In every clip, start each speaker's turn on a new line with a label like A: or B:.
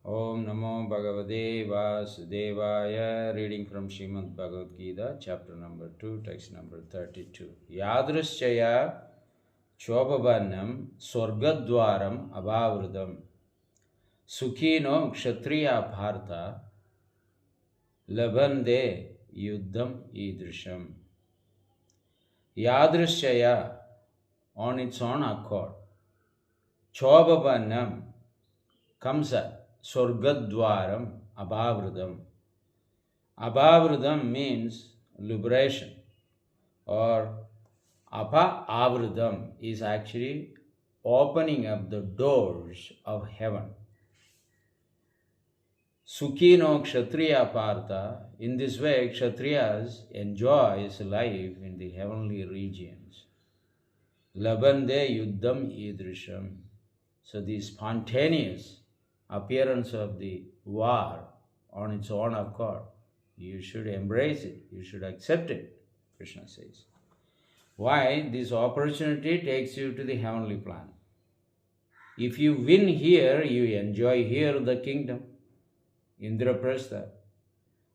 A: Om Namo Bhagavate Vasudevaya. Reading from Srimad Bhagavad Gita, chapter number 2, text number 32. Yadrashchaya Chobhavanam Swargadwaram Abhavridam Sukhino Kshatriya Bharta Labande Yuddham Idrisham. Yadrashchaya, on its own accord. Chobhavanam comes at Swargadwaram Abhavridam. Abhavridam means liberation, or Apa Avridam is actually opening up the doors of heaven. Sukhino Kshatriya Partha. In this way, Kshatriyas enjoys life in the heavenly regions. Labande Yuddham Idrisham. So the spontaneous appearance of the war on its own accord, you should embrace it, you should accept it, Krishna says. Why? This opportunity takes you to the heavenly planet. If you win here, you enjoy here the kingdom, Indraprastha,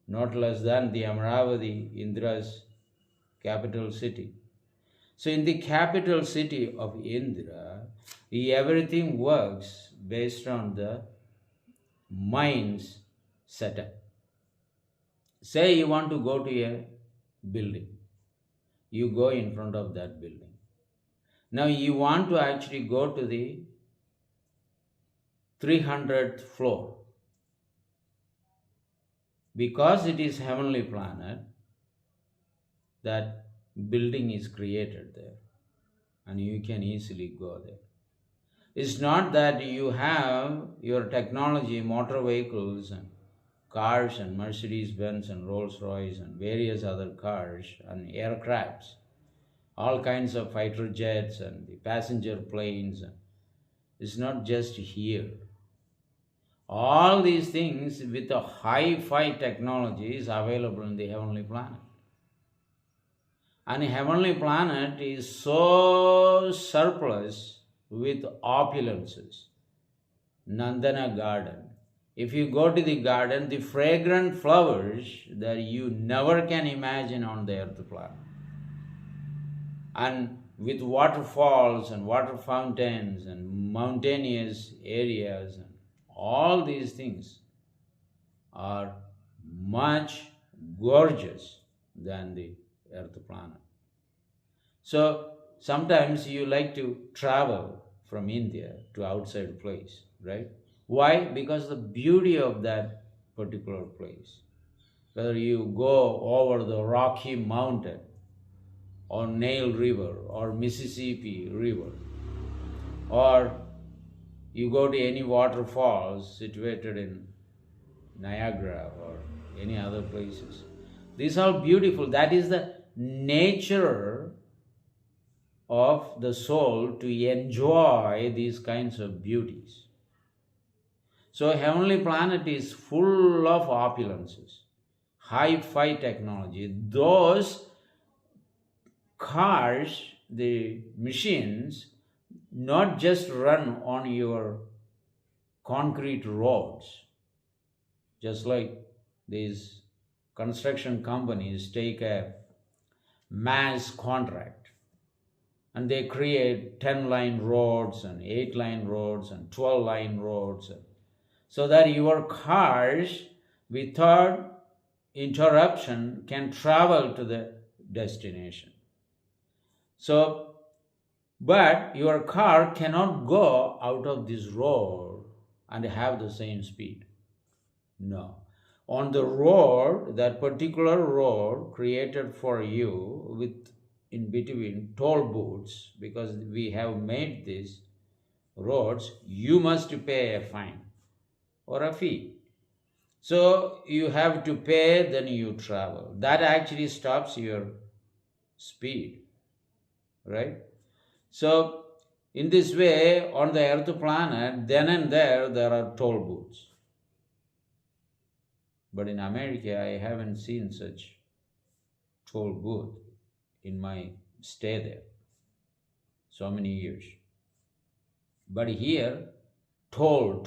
A: not less than the Amaravati, Indra's capital city. So in the capital city of Indra, everything works based on the mind's setup. Say you want to go to a building. You go in front of that building. Now you want to actually go to the 300th floor. Because it is heavenly planet, that building is created there and you can easily go there. It's not that you have your technology, motor vehicles and cars and Mercedes-Benz and Rolls-Royce and various other cars and aircrafts, all kinds of fighter jets and the passenger planes. It's not just here. All these things with a hi-fi technology is available in the heavenly planet. And the heavenly planet is so surplus with opulences. Nandana garden. If you go to the garden, the fragrant flowers that you never can imagine on the earth planet. And with waterfalls and water fountains and mountainous areas, and all these things are much gorgeous than the earth planet. So sometimes you like to travel from India to outside place, right? Why? Because the beauty of that particular place. Whether you go over the Rocky Mountain or Nile River or Mississippi River, or you go to any waterfalls situated in Niagara or any other places. These are beautiful. That is the nature of the soul to enjoy these kinds of beauties. So heavenly planet is full of opulences, hi-fi technology. Those cars, the machines, not just run on your concrete roads, just like these construction companies take a mass contract and they create 10-line roads and 8-line roads and 12-line roads, so that your cars without interruption can travel to the destination. So, but your car cannot go out of this road and have the same speed. No. On the road, that particular road created for you with in between toll booths, because we have made these roads, you must pay a fine or a fee. So you have to pay, then you travel. That actually stops your speed, right? So in this way, on the earth planet, then and there are toll booths. But in America, I haven't seen such toll booth in my stay there so many years. But here, toll.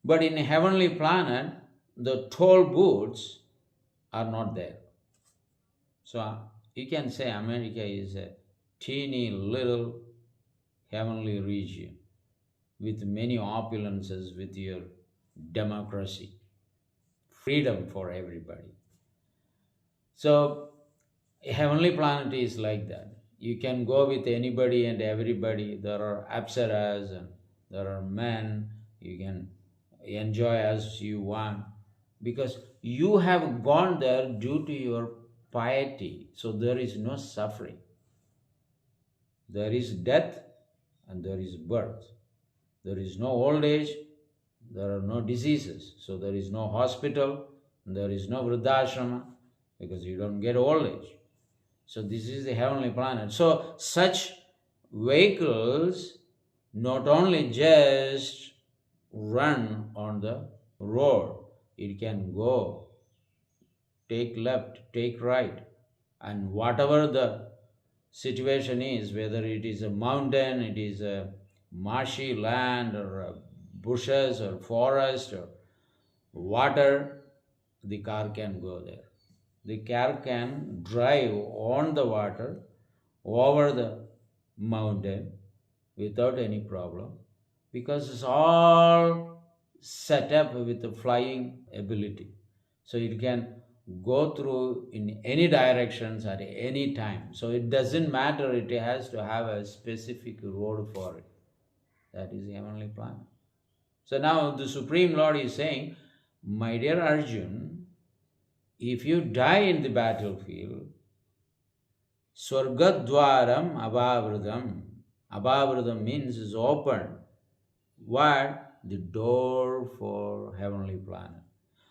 A: But in a heavenly planet, the toll booths are not there. So you can say America is a teeny little heavenly region with many opulences, with your democracy, freedom for everybody. So a heavenly planet is like that. You can go with anybody and everybody. There are apsaras and there are men. You can enjoy as you want because you have gone there due to your piety. So there is no suffering. There is death and there is birth. There is no old age. There are no diseases. So there is no hospital. There is no vruddashrama because you don't get old age. So this is the heavenly planet. So such vehicles not only just run on the road, it can go, take left, take right, and whatever the situation is, whether it is a mountain, it is a marshy land or bushes or forest or water, the car can go there. The car can drive on the water over the mountain without any problem because it's all set up with the flying ability. So it can go through in any directions at any time. So it doesn't matter, it has to have a specific road for it. That is the heavenly planet. So now the Supreme Lord is saying, my dear Arjun, if you die in the battlefield, Swargadwaram abhavridam. Abhavridam means is open. What? The door for heavenly planet.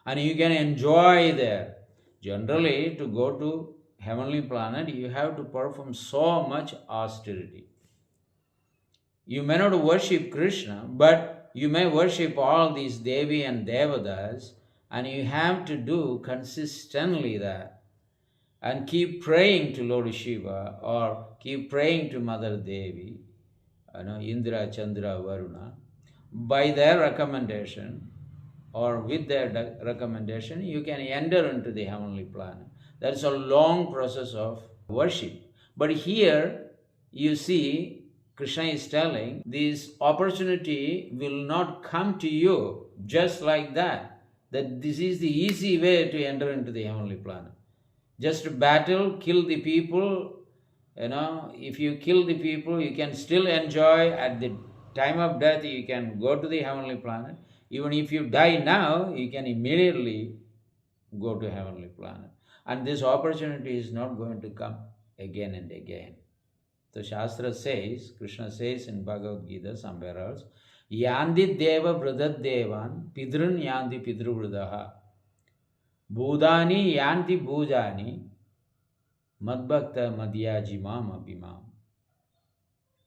A: And you can enjoy there. Generally, to go to heavenly planet, you have to perform so much austerity. You may not worship Krishna, but you may worship all these Devi and Devadas, and you have to do consistently that. And keep praying to Lord Shiva or keep praying to Mother Devi, Indra, Chandra, Varuna. By their recommendation or with their recommendation, you can enter into the heavenly planet. That's a long process of worship. But here, you see, Krishna is telling, this opportunity will not come to you just like that. That this is the easy way to enter into the heavenly planet. Just battle, kill the people. If you kill the people, you can still enjoy. At the time of death, you can go to the heavenly planet. Even if you die now, you can immediately go to heavenly planet. And this opportunity is not going to come again and again. So Shastra says, Krishna says in Bhagavad Gita somewhere else, Yandi Deva Vrudat Devan Pidrun Yandi Pidru Vrudaha Bhudani Yanti Bhujani Madbhakta Madhyajimam Abhimam.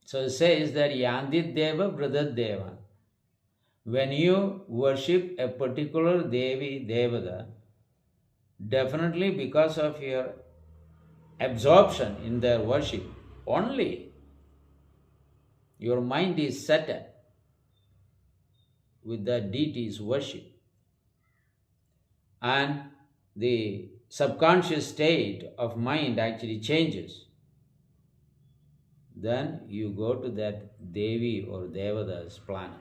A: So it says that Yandit Deva Vrudat Devan. When you worship a particular Devi Devada, definitely because of your absorption in their worship, only your mind is set up with the deity's worship. And the subconscious state of mind actually changes. Then you go to that Devi or Devada's planet.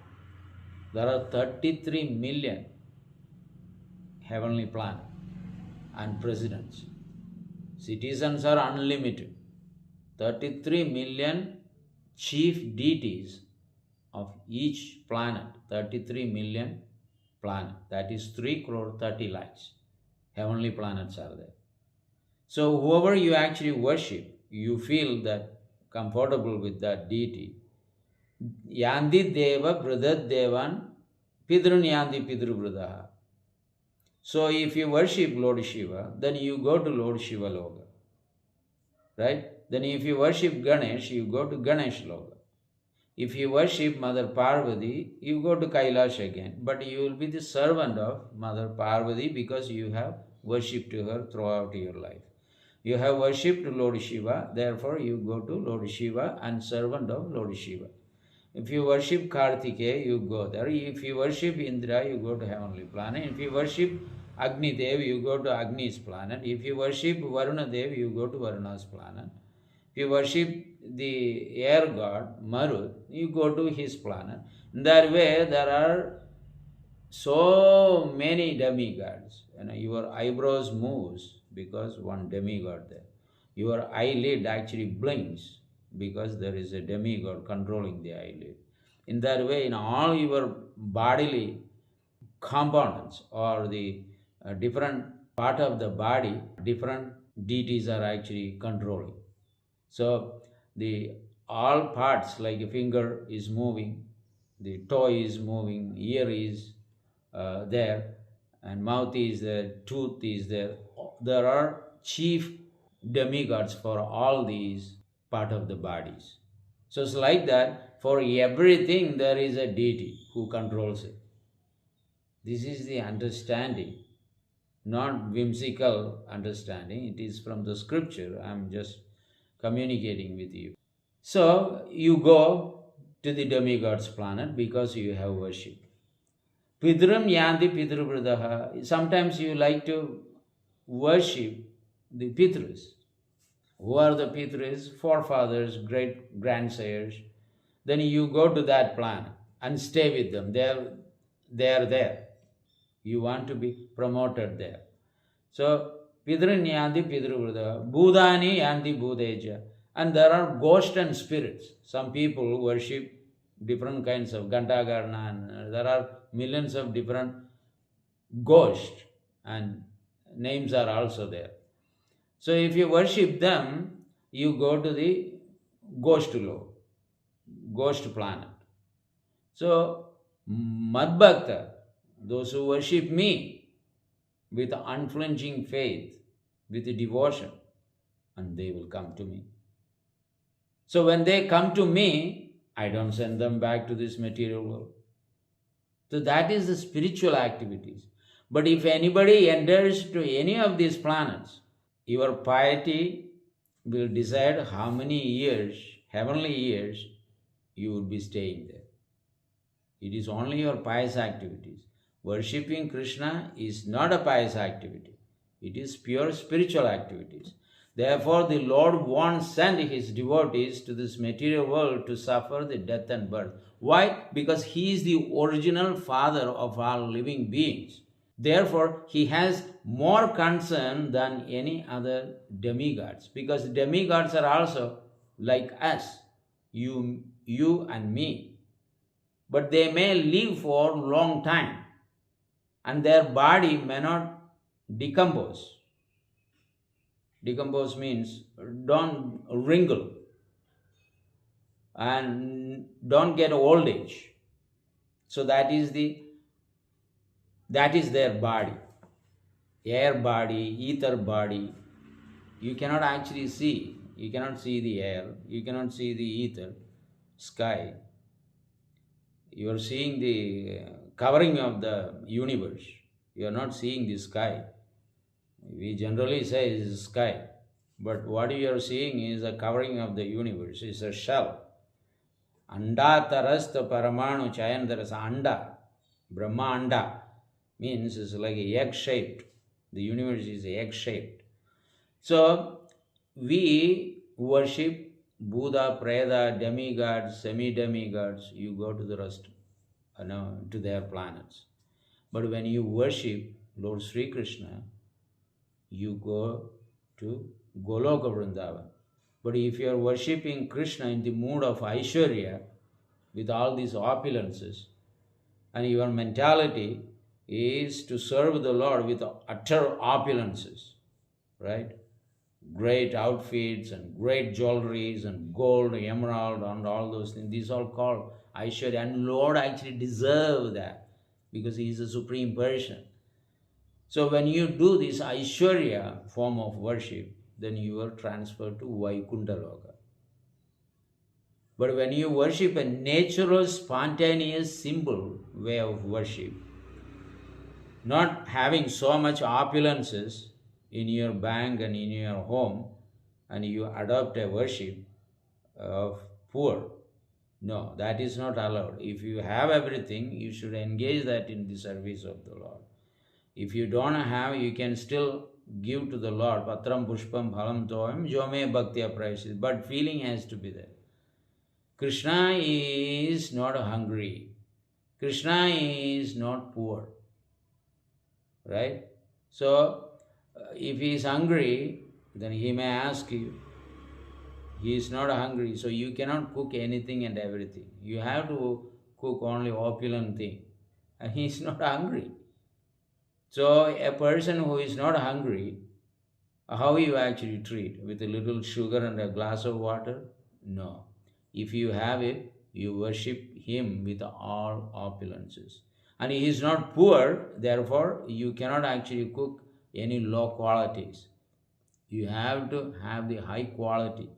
A: There are 33 million heavenly planets and presidents. Citizens are unlimited. 33 million chief deities of each planet. 33 million planet. That is 3 crore 30 lakhs. Heavenly planets are there. So whoever you actually worship, you feel that comfortable with that deity. Yandi Deva Vrudat Devan Pidrun Yandi Pidru Vrudaha. So if you worship Lord Shiva, then you go to Lord Shiva Loka. Right? Then if you worship Ganesh, you go to Ganesh Loka. If you worship Mother Parvati, you go to Kailash again. But you will be the servant of Mother Parvati because you have worshipped her throughout your life. You have worshipped Lord Shiva, therefore you go to Lord Shiva and servant of Lord Shiva. If you worship Kartikeya, you go there. If you worship Indra, you go to heavenly planet. If you worship Agni Dev, you go to Agni's planet. If you worship Varuna Dev, you go to Varuna's planet. If you worship the air god Marut, you go to his planet. In that way, there are so many demigods. Your eyebrows moves because one demigod there. Your eyelid actually blinks because there is a demigod controlling the eyelid. In that way, in all your bodily components or the different part of the body, different deities are actually controlling. So the all parts, like a finger is moving, the toe is moving, ear is there, and mouth is there, tooth is there. There are chief demigods for all these part of the bodies. So it's like that. For everything there is a deity who controls it. This is the understanding, not whimsical understanding. It is from the scripture. I'm just communicating with you. So you go to the demigod's planet because you have worship. Pidram yanti pitruvridaha. Sometimes you like to worship the Pitrus. Who are the Pitrus? Forefathers, great grandsires. Then you go to that planet and stay with them. They are there. You want to be promoted there. So Pidran yanti pitruvridaha. Bhudani yanti bhudeja. And there are ghosts and spirits. Some people worship different kinds of Gantagarna, and there are millions of different ghosts, and names are also there. So if you worship them, you go to the ghost planet. So Madbhakta, those who worship me with unflinching faith, with devotion, and they will come to me. So when they come to me, I don't send them back to this material world. So that is the spiritual activities. But if anybody enters to any of these planets, your piety will decide how many years, heavenly years, you will be staying there. It is only your pious activities. Worshipping Krishna is not a pious activity. It is pure spiritual activities. Therefore, the Lord won't send his devotees to this material world to suffer the death and birth. Why? Because he is the original father of all living beings. Therefore, he has more concern than any other demigods. Because demigods are also like us, you and me. But they may live for a long time and their body may not decompose. Decompose means don't wrinkle and don't get old age. So that is their body. Air body, ether body. You cannot actually see. You cannot see the air. You cannot see the ether, sky. You are seeing the covering of the universe. You are not seeing the sky. We generally say it is sky, but what you are seeing is a covering of the universe. It's a shell. Anda tarasta paramanu chayandarasa. Anda, Brahma Anda, means it's like a egg-shaped. The universe is egg-shaped. So we worship Buddha, Preda, demigods, semi-demigods. You go to the rest, to their planets. But when you worship Lord Sri Krishna, you go to Goloka Vrindavan. But if you are worshipping Krishna in the mood of Aishwarya, with all these opulences, and your mentality is to serve the Lord with utter opulences, right? Great outfits and great jewelries and gold, emerald, and all those things. These are called Aishwarya. And Lord actually deserves that because he is the Supreme Person. So when you do this Aishwarya form of worship, then you are transferred to Vaikuntha Loka. But when you worship a natural, spontaneous, simple way of worship, not having so much opulences in your bank and in your home, and you adopt a worship of poor, No, that is not allowed. If you have everything, you should engage that in the service of the Lord. If you don't have, you can still give to the Lord. Patram pushpam phalam toyam jome bhaktya prayashit. But feeling has to be there. Krishna is not hungry. Krishna is not poor. Right? So, if he is hungry, then he may ask you. He is not hungry, so you cannot cook anything and everything. You have to cook only opulent thing. And he is not hungry. So a person who is not hungry, how you actually treat? With a little sugar and a glass of water? No. If you have it, you worship him with all opulences. And he is not poor, therefore you cannot actually cook any low qualities. You have to have the high quality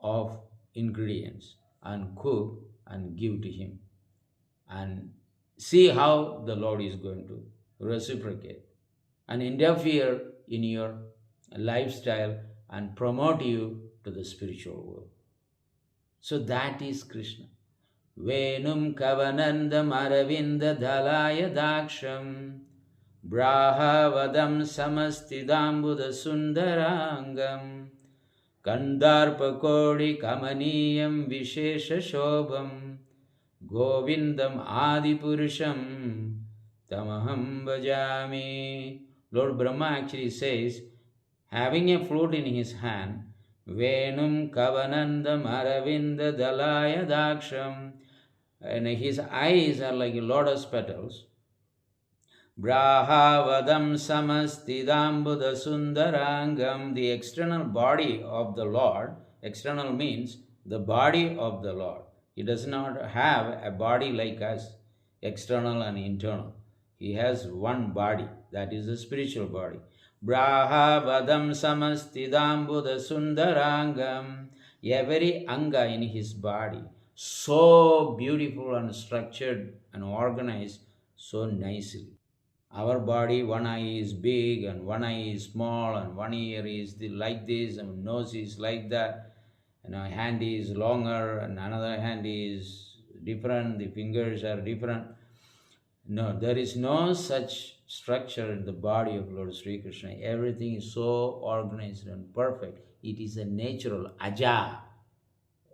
A: of ingredients and cook and give to him. And see how the Lord is going to reciprocate and interfere in your lifestyle and promote you to the spiritual world. So that is Krishna. Venum kavanandam aravinda dhalaya daksham brahavatam samastidambuda sundarangam kandarpakodi kamaniyam vishesha shobham govindam adipurusham tamaham bhajami. Lord Brahma actually says, having a flute in his hand, Venum kavanandam aravinda dalaya daksham, and his eyes are like lotus petals. Brahavadam samastidambuda sundarangam, the external body of the Lord. External means the body of the Lord. He does not have a body like us, external and internal. He has one body, that is the spiritual body. Brahavadam samastidambuda sundarangam, every anga in his body, so beautiful and structured and organized so nicely. Our body, one eye is big and one eye is small and one ear is like this and nose is like that, and our hand is longer and another hand is different, the fingers are different. No, there is no such structure in the body of Lord Sri Krishna. Everything is so organized and perfect. It is a natural, aja,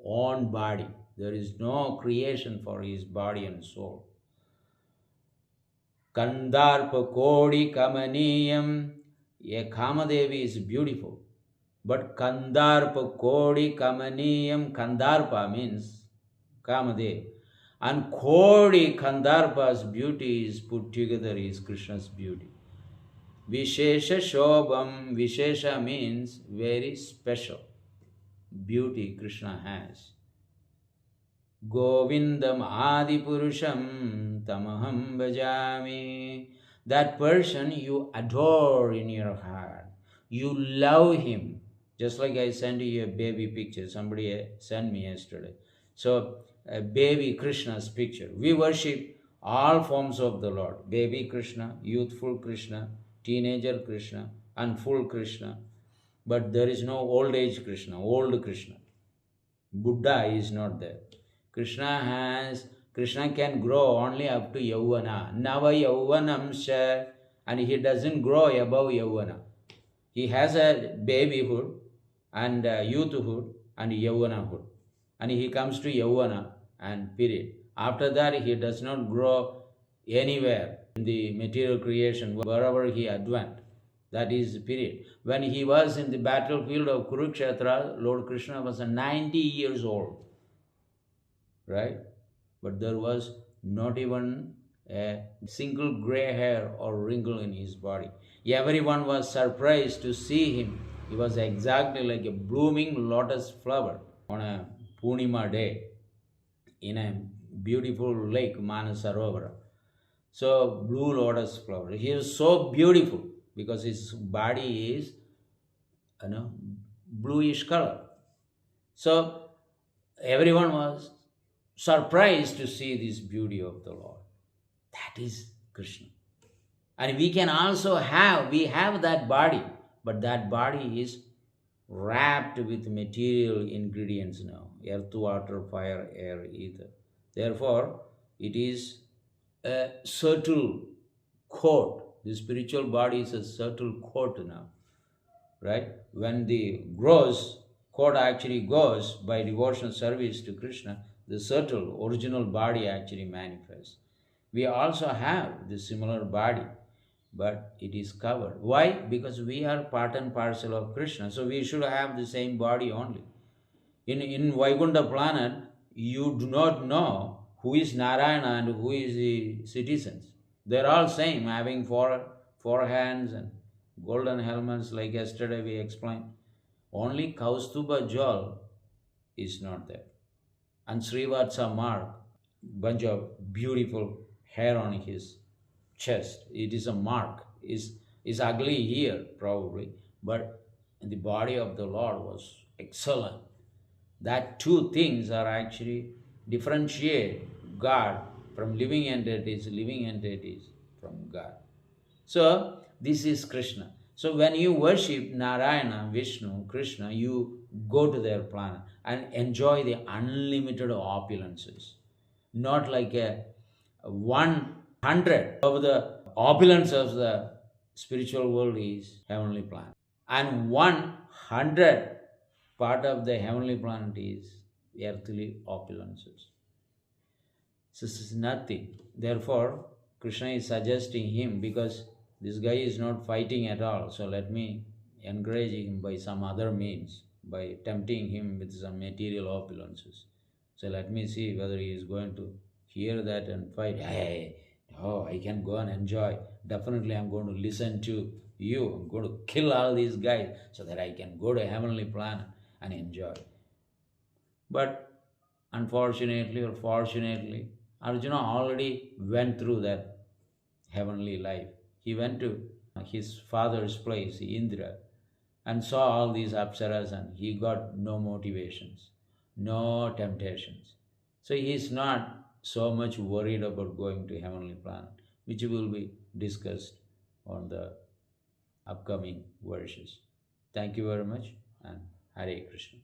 A: own body. There is no creation for his body and soul. Kandarpa Kodi Kamaniyam. A Kamadevi is beautiful. But Kandarpa Kodi Kamaniyam, Kandarpa means Kamadev. And Kodi Kandarpa's beauty is put together is Krishna's beauty. Vishesha Shobham. Vishesha means very special beauty Krishna has. Govindam Adipurusham Tamaham Bhajami. That person you adore in your heart. You love him. Just like I sent you a baby picture. Somebody sent me yesterday. So, a baby Krishna's picture. We worship all forms of the Lord. Baby Krishna, youthful Krishna, teenager Krishna, and full Krishna. But there is no old age Krishna, old Krishna. Buddha is not there. Krishna can grow only up to Yavana. Nava Yavanamsha, and he doesn't grow above Yavana. He has a babyhood and youthhood and Yavanahood. And he comes to Yavana and period. After that, he does not grow anywhere in the material creation, wherever he advanced. That is period. When he was in the battlefield of Kurukshetra, Lord Krishna was 90 years old. Right? But there was not even a single gray hair or wrinkle in his body. Everyone was surprised to see him. He was exactly like a blooming lotus flower on a Purnima day in a beautiful lake, Manasarovara. So, blue lotus flower. He was so beautiful because his body is, bluish color. So, everyone was surprised to see this beauty of the Lord. That is Krishna. And we can also we have that body, but that body is wrapped with material ingredients now: earth, water, fire, air, ether. Therefore, it is a subtle coat. The spiritual body is a subtle coat now, right? When the gross coat actually goes by devotional service to Krishna, the subtle original body actually manifests. We also have the similar body, but it is covered. Why? Because we are part and parcel of Krishna, so we should have the same body only. In Vaikuntha planet, you do not know who is Narayana and who is the citizens. They're all same, having four hands and golden helmets, like yesterday we explained. Only Kaustuba Jal is not there. And Srivatsa Mark, bunch of beautiful hair on his chest. It is a mark. Is ugly here probably, but the body of the Lord was excellent. That two things are actually differentiate God from living entities from God. So this is Krishna. So when you worship Narayana, Vishnu, Krishna, you go to their planet and enjoy the unlimited opulences. Not like a 100 of the opulence of the spiritual world is heavenly planet. And 100 part of the heavenly planet is earthly opulences. So this is nothing. Therefore, Krishna is suggesting him, because this guy is not fighting at all. So let me encourage him by some other means, by tempting him with some material opulences. So let me see whether he is going to hear that and fight. Hey, oh, I can go and enjoy. Definitely, I'm going to listen to you. I'm going to kill all these guys so that I can go to heavenly planet and enjoy. But unfortunately or fortunately, Arjuna already went through that heavenly life. He went to his father's place, Indra, and saw all these apsaras, and he got no motivations, no temptations. So he is not so much worried about going to heavenly planet, which will be discussed on the upcoming verses. Thank you very much, and Hare Krishna.